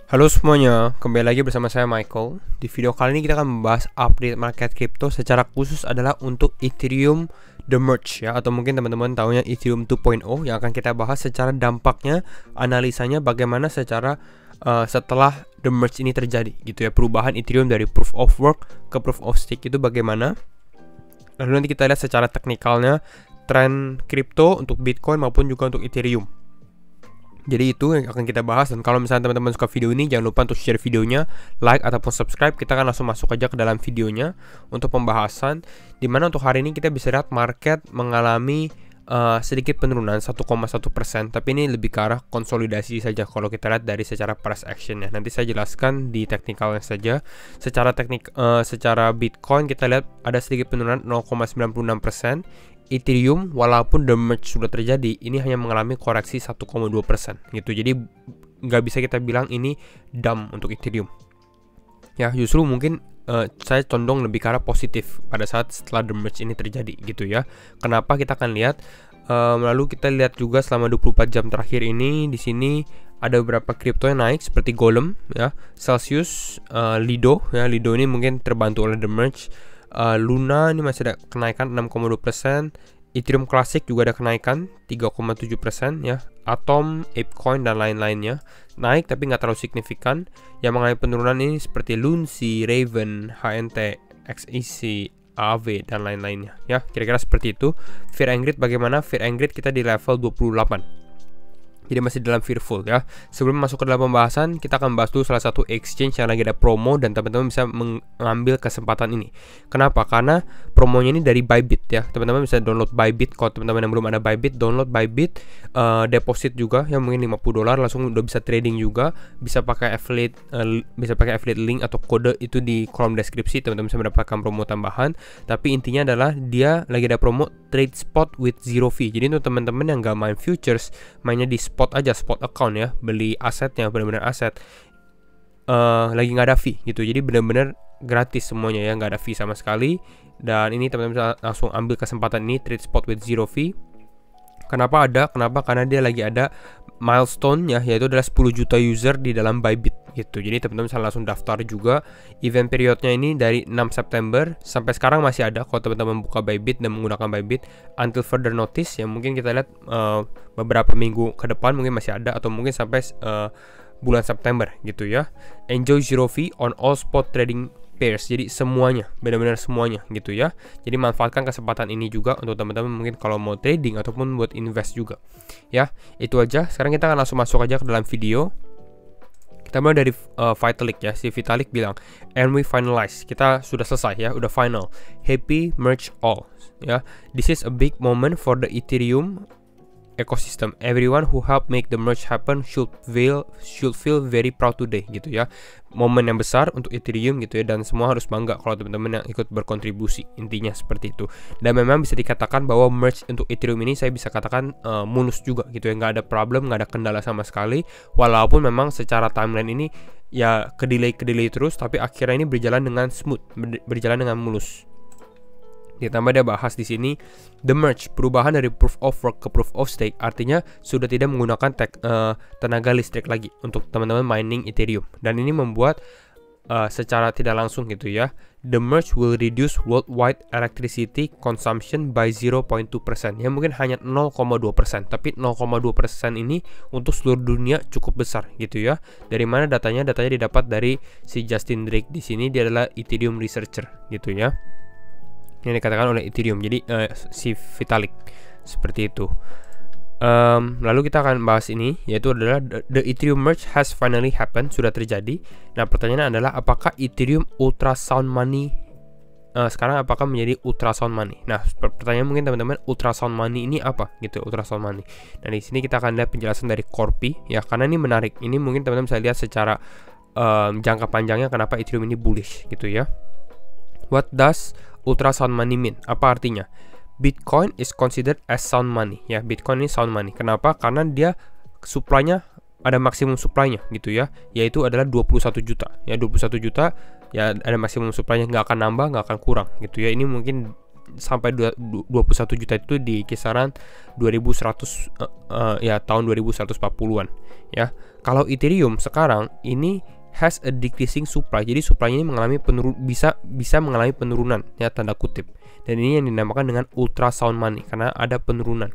Halo semuanya, kembali lagi bersama saya Michael. Di video kali ini kita akan membahas update market crypto secara khusus adalah untuk Ethereum The Merge ya, atau mungkin teman-teman tahunya Ethereum 2.0 yang akan kita bahas secara dampaknya, analisanya bagaimana secara setelah The Merge ini terjadi gitu ya, perubahan Ethereum dari Proof of Work ke Proof of Stake itu bagaimana. Lalu nanti kita lihat secara teknikalnya tren kripto untuk Bitcoin maupun juga untuk Ethereum. Jadi itu yang akan kita bahas, dan kalau misalnya teman-teman suka video ini jangan lupa untuk share videonya, like ataupun subscribe. Kita akan langsung masuk aja ke dalam videonya untuk pembahasan, dimana untuk hari ini kita bisa lihat market mengalami sedikit penurunan 1,1%, tapi ini lebih ke arah konsolidasi saja kalau kita lihat dari secara price action ya. Nanti saya jelaskan di teknikalnya saja. Secara secara Bitcoin kita lihat ada sedikit penurunan 0,96%. Ethereum walaupun The Merge sudah terjadi, ini hanya mengalami koreksi 1,2% gitu. Jadi nggak bisa kita bilang ini dump untuk Ethereum. Ya, justru mungkin saya condong lebih ke arah positif pada saat setelah The Merge ini terjadi gitu ya. Kenapa kita akan lihat, lalu kita lihat juga selama 24 jam terakhir ini di sini ada beberapa kripto yang naik seperti Golem ya, Celsius, Lido ya. Lido ini mungkin terbantu oleh The Merge. Luna ini masih ada kenaikan 6,2%. Ethereum Classic juga ada kenaikan 3,7% ya. Atom, ApeCoin dan lain-lainnya naik tapi nggak terlalu signifikan. Yang mengalami penurunan ini seperti Lunsi, Raven, HNT, XEC, AV dan lain-lainnya ya. Kira-kira seperti itu. Fear and Greed bagaimana? Fear and Greed kita di level 28. Jadi masih dalam fearful ya. Sebelum masuk ke dalam pembahasan, kita akan bahas dulu salah satu exchange yang lagi ada promo dan teman-teman bisa mengambil kesempatan ini. Kenapa? Karena promonya ini dari Bybit ya. Teman-teman bisa download Bybit. Kalau teman-teman yang belum ada Bybit, download Bybit, deposit juga yang mungkin $50 langsung udah bisa trading juga. Bisa pakai affiliate link atau kode itu di kolom deskripsi, teman-teman bisa mendapatkan promo tambahan. Tapi intinya adalah dia lagi ada promo trade spot with zero fee. Jadi untuk teman-teman yang nggak main futures, mainnya di spot aja, spot account ya, beli asetnya benar-benar aset, lagi nggak ada fee gitu. Jadi benar-benar gratis semuanya ya, nggak ada fee sama sekali. Dan ini teman-teman bisa langsung ambil kesempatan ini, trade spot with zero fee. Kenapa ada? Kenapa? Karena dia lagi ada milestone ya, yaitu adalah 10 juta user di dalam Bybit gitu. Jadi teman-teman bisa langsung daftar juga. Event periodnya ini dari 6 September sampai sekarang masih ada kalau teman-teman buka Bybit dan menggunakan Bybit until further notice ya. Mungkin kita lihat beberapa minggu ke depan mungkin masih ada, atau mungkin sampai bulan September gitu ya. Enjoy zero fee on all spot trading pairs. Jadi semuanya, benar-benar semuanya gitu ya. Jadi manfaatkan kesempatan ini juga untuk teman-teman mungkin kalau mau trading ataupun buat invest juga. Ya, itu aja. Sekarang kita akan langsung masuk aja ke dalam video. Kita mulai dari Vitalik ya. Si Vitalik bilang, "And we finalize." Kita sudah selesai ya, udah final. Happy merge all ya. This is a big moment for the Ethereum ecosystem. Everyone who helped make the merge happen should feel very proud today gitu ya. Momen yang besar untuk Ethereum gitu ya, dan semua harus bangga kalau teman-teman yang ikut berkontribusi. Intinya seperti itu. Dan memang bisa dikatakan bahwa merge untuk Ethereum ini saya bisa katakan mulus juga gitu ya, nggak ada problem, nggak ada kendala sama sekali. Walaupun memang secara timeline ini ya kedelay terus, tapi akhirnya ini berjalan dengan smooth, berjalan dengan mulus. Ditambah dia bahas di sini the merge, perubahan dari proof of work ke proof of stake, artinya sudah tidak menggunakan tenaga listrik lagi untuk teman-teman mining Ethereum. Dan ini membuat secara tidak langsung gitu ya, the merge will reduce worldwide electricity consumption by 0.2%. Ya mungkin hanya 0,2%, tapi 0,2% ini untuk seluruh dunia cukup besar gitu ya. Dari mana datanya? Datanya didapat dari si Justin Drake. Di sini dia adalah Ethereum researcher gitu ya, yang dikatakan oleh Ethereum. Jadi si Vitalik seperti itu. Lalu kita akan bahas ini, yaitu adalah the Ethereum merge has finally happened, sudah terjadi. Nah pertanyaannya adalah apakah Ethereum ultrasound money sekarang apakah menjadi ultrasound money? Nah pertanyaan mungkin teman-teman, ultrasound money ini apa gitu, ultrasound money. Nah di sini kita akan lihat penjelasan dari Corpi ya, karena ini menarik. Ini mungkin teman-teman bisa lihat secara jangka panjangnya kenapa Ethereum ini bullish gitu ya. What does ultrasound money mean? Apa artinya? Bitcoin is considered as sound money ya. Bitcoin ini sound money. Kenapa? Karena dia supply-nya ada maksimum supply-nya gitu ya, yaitu adalah 21 juta. Ya 21 juta ya ada maksimum supply-nya, nggak akan nambah, nggak akan kurang gitu ya. Ini mungkin sampai 21 juta itu di kisaran 2100 ya tahun 2140-an ya. Kalau Ethereum sekarang ini has a decreasing supply. Jadi supply-nya ini mengalami bisa mengalami penurunan ya, tanda kutip. Dan ini yang dinamakan dengan ultrasound money karena ada penurunan.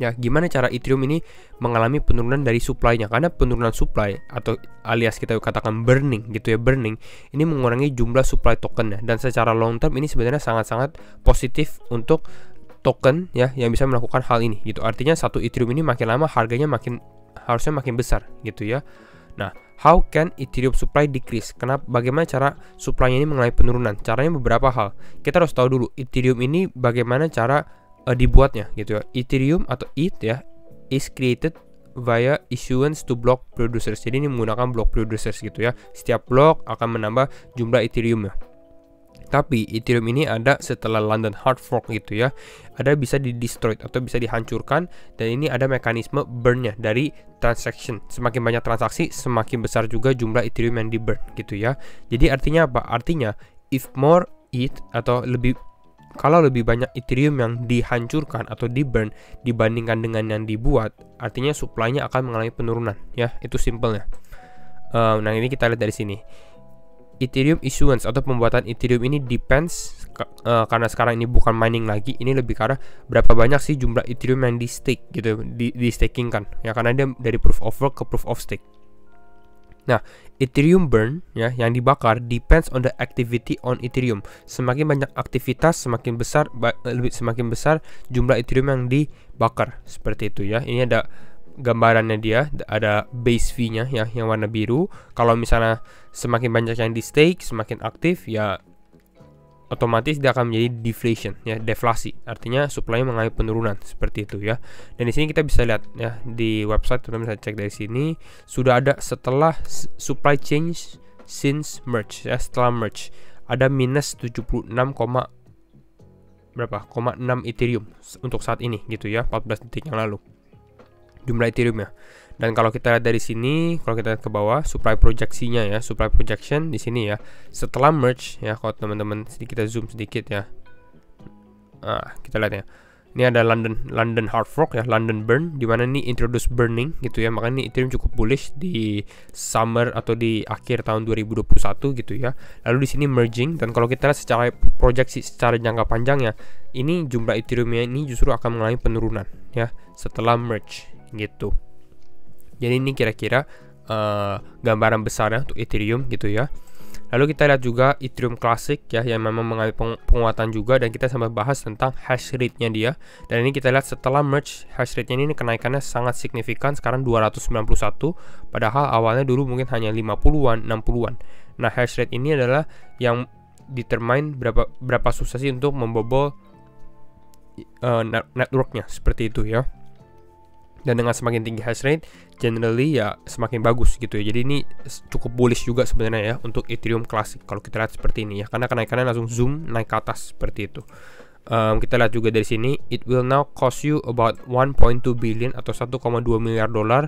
Ya, gimana cara Ethereum ini mengalami penurunan dari supply-nya? Karena penurunan supply atau alias kita katakan burning gitu ya, burning ini mengurangi jumlah supply tokennya, dan secara long term ini sebenarnya sangat-sangat positif untuk token ya yang bisa melakukan hal ini gitu. Artinya satu Ethereum ini makin lama harganya harusnya makin besar gitu ya. Nah, how can Ethereum supply decrease? Bagaimana cara supply-nya ini mengalami penurunan? Caranya beberapa hal. Kita harus tahu dulu Ethereum ini bagaimana cara dibuatnya gitu ya. Ethereum atau ETH ya is created via issuance to block producers. Jadi ini menggunakan block producers gitu ya. Setiap block akan menambah jumlah Ethereum ya. Tapi Ethereum ini ada setelah London hard fork gitu ya. Ada bisa di-destroy atau bisa dihancurkan, dan ini ada mekanisme burn-nya dari transaction. Semakin banyak transaksi, semakin besar juga jumlah Ethereum yang di-burn gitu ya. Jadi artinya apa? Artinya if more ETH atau kalau lebih banyak Ethereum yang dihancurkan atau di-burn dibandingkan dengan yang dibuat, artinya supply-nya akan mengalami penurunan ya. Itu simpelnya. Nah, ini kita lihat dari sini. Ethereum issuance atau pembuatan Ethereum ini depends karena sekarang ini bukan mining lagi, ini lebih karena berapa banyak sih jumlah Ethereum yang di stake gitu, di staking kan ya, karena dia dari proof of work ke proof of stake. Nah, Ethereum burn ya yang dibakar depends on the activity on Ethereum. Semakin banyak aktivitas, semakin besar jumlah Ethereum yang dibakar. Seperti itu ya. Ini ada gambarannya dia, ada base fee-nya ya yang warna biru. Kalau misalnya semakin banyak yang di stake, semakin aktif ya otomatis dia akan menjadi deflation ya, deflasi. Artinya supply-nya mengalami penurunan seperti itu ya. Dan di sini kita bisa lihat ya di website, teman-teman bisa cek dari sini sudah ada setelah supply change since merge ya, setelah merge ada minus 76, berapa? 0,6 Ethereum untuk saat ini gitu ya, 14 detik yang lalu jumlah Ethereum ya. Dan kalau kita lihat dari sini, kalau kita lihat ke bawah supply projeksinya ya, supply projection di sini ya. Setelah merge ya, kalau teman-teman kita zoom sedikit ya. Kita lihat ya. Ini ada London hard fork ya, London burn, di mana ini introduce burning gitu ya. Makanya ini Ethereum cukup bullish di summer atau di akhir tahun 2021 gitu ya. Lalu di sini merging, dan kalau kita lihat secara proyeksi secara jangka panjang ya, ini jumlah Ethereum-nya ini justru akan mengalami penurunan ya setelah merge gitu. Jadi ini kira-kira gambaran besarnya untuk Ethereum gitu ya. Lalu kita lihat juga Ethereum Classic ya, yang memang mengalami penguatan juga, dan kita sampai bahas tentang hash rate-nya dia. Dan ini kita lihat setelah merge, hash rate-nya ini kenaikannya sangat signifikan, sekarang 291, padahal awalnya dulu mungkin hanya 50-an, 60-an. Nah, hash rate ini adalah yang determine berapa susah sih untuk membobol network-nya, seperti itu ya. Dan dengan semakin tinggi hash rate, generally ya semakin bagus gitu ya. Jadi ini cukup bullish juga sebenarnya ya untuk Ethereum Classic kalau kita lihat seperti ini ya, karena kenaikannya langsung zoom naik ke atas seperti itu. Kita lihat juga dari sini, it will now cost you about 1.2 billion atau 1,2 miliar dolar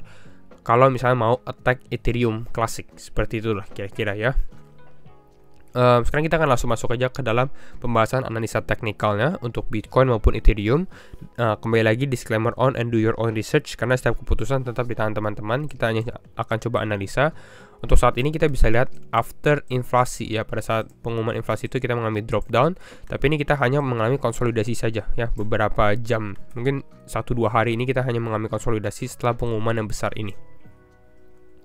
kalau misalnya mau attack Ethereum Classic. Seperti itulah kira-kira ya. Sekarang kita akan langsung masuk aja ke dalam pembahasan analisa teknikalnya untuk Bitcoin maupun Ethereum. Kembali lagi disclaimer on and do your own research, karena setiap keputusan tetap di tangan teman-teman. Kita hanya akan coba analisa. Untuk saat ini kita bisa lihat after inflasi ya, pada saat pengumuman inflasi itu kita mengalami drop down, tapi ini kita hanya mengalami konsolidasi saja ya, beberapa jam, mungkin 1-2 hari ini kita hanya mengalami konsolidasi setelah pengumuman yang besar ini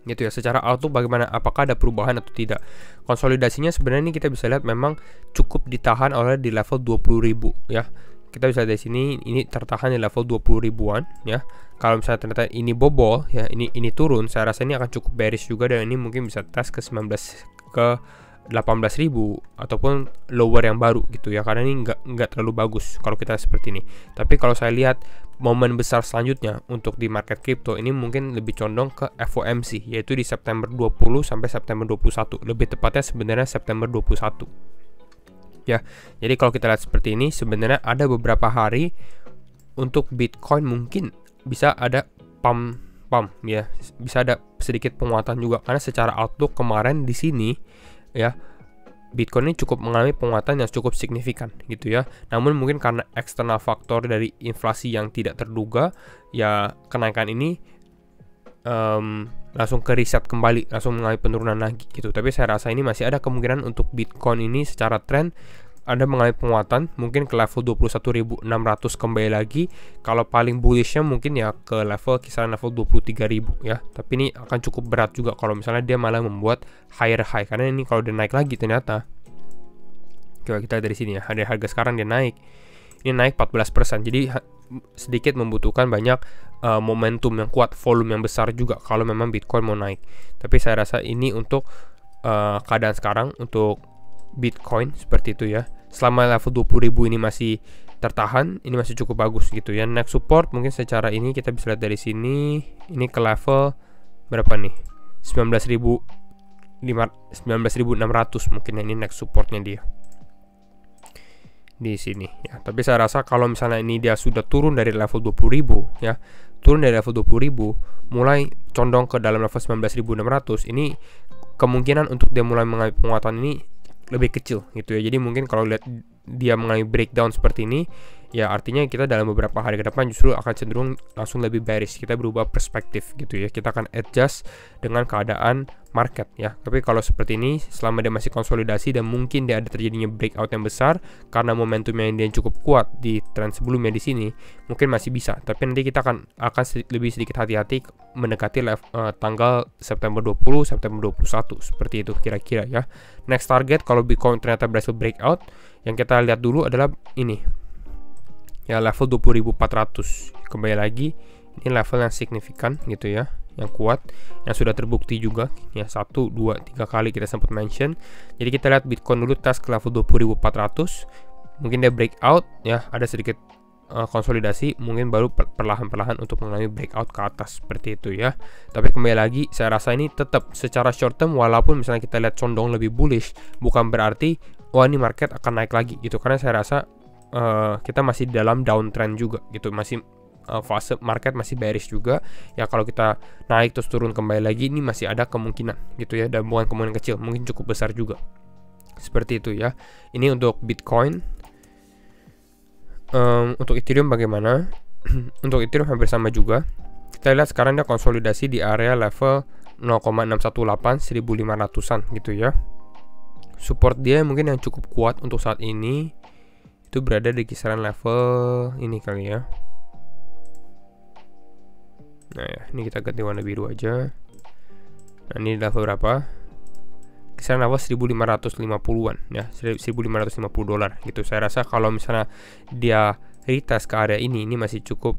gitu ya. Secara outlook bagaimana, apakah ada perubahan atau tidak? Konsolidasinya sebenarnya ini kita bisa lihat memang cukup ditahan oleh di level 20.000 ya. Kita bisa lihat di sini ini tertahan di level 20 ribuan ya. Kalau misalnya ternyata ini bobol ya, ini turun, saya rasa ini akan cukup bearish juga, dan ini mungkin bisa tes ke 18.000 ataupun lower yang baru gitu ya, karena ini nggak terlalu bagus kalau kita seperti ini. Tapi kalau saya lihat momen besar selanjutnya untuk di market crypto ini mungkin lebih condong ke FOMC, yaitu di September 20 sampai September 21. Lebih tepatnya sebenarnya September 21. Ya. Jadi kalau kita lihat seperti ini, sebenarnya ada beberapa hari untuk Bitcoin mungkin bisa ada pump ya, bisa ada sedikit penguatan juga, karena secara outlook kemarin di sini ya Bitcoin ini cukup mengalami penguatan yang cukup signifikan gitu ya. Namun mungkin karena eksternal faktor dari inflasi yang tidak terduga, ya kenaikan ini langsung ke reset kembali, langsung mengalami penurunan lagi gitu. Tapi saya rasa ini masih ada kemungkinan untuk Bitcoin ini secara tren ada mengalami penguatan, mungkin ke level 21.600 kembali lagi. Kalau paling bullishnya mungkin ya ke level kisaran level 23.000 ya. Tapi ini akan cukup berat juga kalau misalnya dia malah membuat higher high, karena ini kalau dia naik lagi ternyata, coba kita dari sini ya, harga sekarang dia naik, ini naik 14%. Jadi sedikit membutuhkan banyak momentum yang kuat, volume yang besar juga kalau memang Bitcoin mau naik. Tapi saya rasa ini untuk keadaan sekarang untuk Bitcoin seperti itu ya. Selama level 20.000 ini masih tertahan, ini masih cukup bagus gitu ya. Next support mungkin secara ini kita bisa lihat dari sini, ini ke level berapa nih? 19.600 mungkin ya, ini next supportnya dia di sini ya. Tapi saya rasa kalau misalnya ini dia sudah turun dari level 20.000 ya, turun dari level 20.000 mulai condong ke dalam level 19.600, ini kemungkinan untuk dia mulai mengalami penguatan ini lebih kecil gitu ya. Jadi mungkin kalau lihat dia mengalami breakdown seperti ini, ya artinya kita dalam beberapa hari ke depan justru akan cenderung langsung lebih bearish. Kita berubah perspektif gitu ya, kita akan adjust dengan keadaan market ya. Tapi kalau seperti ini, selama dia masih konsolidasi dan mungkin dia ada terjadinya breakout yang besar karena momentumnya yang dia cukup kuat di tren sebelumnya di sini, mungkin masih bisa. Tapi nanti kita akan lebih sedikit hati-hati mendekati tanggal September 20, September 21 seperti itu kira-kira ya. Next target kalau Bitcoin ternyata berhasil breakout, yang kita lihat dulu adalah ini ya, level 20.400. Kembali lagi, ini level yang signifikan gitu ya, yang kuat, yang sudah terbukti juga ya, 1, 2, 3 kali kita sempat mention. Jadi kita lihat Bitcoin dulu tes ke level 20.400, mungkin dia breakout ya, ada sedikit konsolidasi, mungkin baru perlahan-perlahan untuk mengalami breakout ke atas seperti itu ya. Tapi kembali lagi, saya rasa ini tetap secara short term, walaupun misalnya kita lihat condong lebih bullish, bukan berarti wah ini market akan naik lagi gitu, karena saya rasa kita masih dalam downtrend juga gitu, masih fase market masih bearish juga ya. Kalau kita naik terus turun kembali lagi, ini masih ada kemungkinan gitu ya, dan bukan kemungkinan kecil, mungkin cukup besar juga seperti itu ya. Ini untuk Bitcoin. Untuk Ethereum bagaimana? Untuk Ethereum hampir sama juga. Kita lihat sekarang dia konsolidasi di area level 0,618 1500-an gitu ya. Support dia mungkin yang cukup kuat untuk saat ini itu berada di kisaran level ini kali ya. Nah ya, ini kita ganti warna biru aja. Nah ini level berapa? Kisaran level 1550-an ya, 1550 dolar gitu. Saya rasa kalau misalnya dia retest ke area ini masih cukup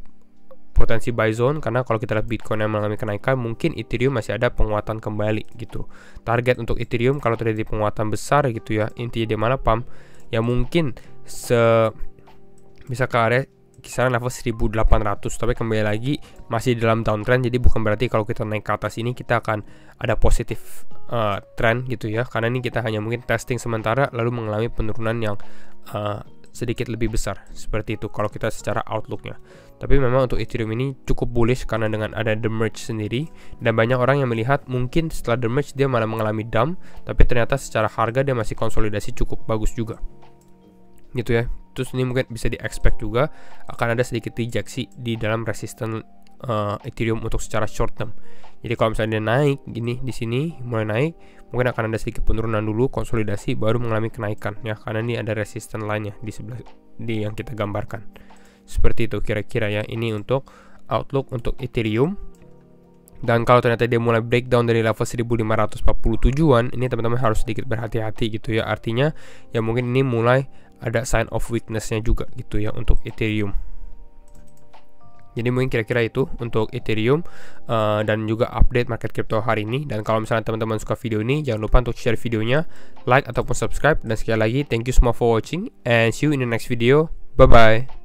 potensi buy zone, karena kalau kita lihat Bitcoin yang mengalami kenaikan, mungkin Ethereum masih ada penguatan kembali gitu. Target untuk Ethereum kalau terjadi penguatan besar gitu ya, intinya di mana pump ya, mungkin bisa ke area kisaran level 1800. Tapi kembali lagi masih dalam downtrend, jadi bukan berarti kalau kita naik ke atas ini kita akan ada positif trend gitu ya, karena ini kita hanya mungkin testing sementara lalu mengalami penurunan yang sedikit lebih besar seperti itu kalau kita secara outlooknya. Tapi memang untuk Ethereum ini cukup bullish karena dengan ada the merge sendiri, dan banyak orang yang melihat mungkin setelah the merge dia malah mengalami dump, tapi ternyata secara harga dia masih konsolidasi cukup bagus juga gitu ya. Terus ini mungkin bisa di-expect juga akan ada sedikit rejeksi di dalam resisten Ethereum untuk secara short term. Jadi kalau misalnya dia naik gini di sini mulai naik, mungkin akan ada sedikit penurunan dulu, konsolidasi, baru mengalami kenaikan ya, karena ini ada resisten lainnya di sebelah di yang kita gambarkan. Seperti itu kira-kira ya. Ini untuk outlook untuk Ethereum. Dan kalau ternyata dia mulai breakdown dari level 1547-an, ini teman-teman harus sedikit berhati-hati gitu ya. Artinya ya mungkin ini mulai ada sign of weakness-nya juga gitu ya untuk Ethereum. Jadi mungkin kira-kira itu untuk Ethereum dan juga update market crypto hari ini. Dan kalau misalnya teman-teman suka video ini, jangan lupa untuk share videonya, like ataupun subscribe. Dan sekali lagi thank you semua for watching and see you in the next video. Bye bye.